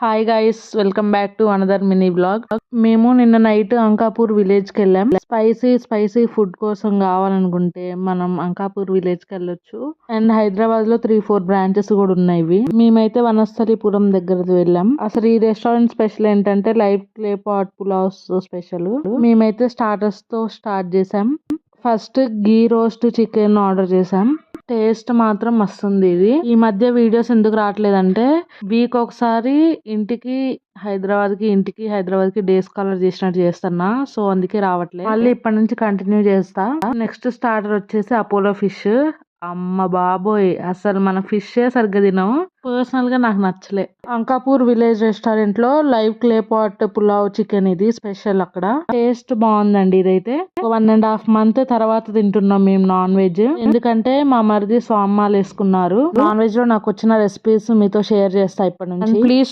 Hi guys, welcome back to another mini blog. మేము నిన్న night Ankapur village కి వెళ్ళాం. స్పైసీ ఫుడ్ కోసం కావాలనుకుంటే మనం అంకాపూర్ విలేజ్ కి వెళ్ళొచ్చు. అండ్ హైదరాబాద్ లో 3-4 బ్రాంచెస్ కూడా ఉన్నాయి. మేమైతే వనస్థలిపురం దగ్గరకి వెళ్ళాం. అసలు ఈ రెస్టారెంట్ స్పెషల్ ఏంటంటే live clay pot pulaos special. మేమైతే స్టార్టర్స్ తో స్టార్ట్ చేసాం. First ghee roast chicken order చేసాం. టేస్ట్ మాత్రం మస్తుంది. ఇది ఈ మధ్య వీడియోస్ ఎందుకు రావట్లేదంటే వీక్ ఒకసారి హైదరాబాద్ కి డేస్ కాలర్ చేసినట్టు చేస్తున్నా. సో అందుకే రావట్లేదు. మళ్ళీ ఇప్పటి నుంచి కంటిన్యూ చేస్తా. నెక్స్ట్ స్టార్టర్ వచ్చేసి అపోలో ఫిష్. అమ్మ బాబోయ్, అసలు మన ఫిష్ సరిగ్గా తినం. పర్సనల్ గా నాకు నచ్చలే. అంకాపూర్ విలేజ్ రెస్టారెంట్ లో live clay pot pulao chicken ఇది స్పెషల్. అక్కడ టేస్ట్ బాగుందండి. ఇదైతే 1.5 month తర్వాత తింటున్నాం మేము నాన్ వెజ్. ఎందుకంటే మా మరిది స్వామిమాల వేసుకున్నారు. నాన్ వెజ్ లో నాకు వచ్చిన రెసిపీస్ మీతో షేర్ చేస్తా ఇప్పటి నుంచి. ప్లీజ్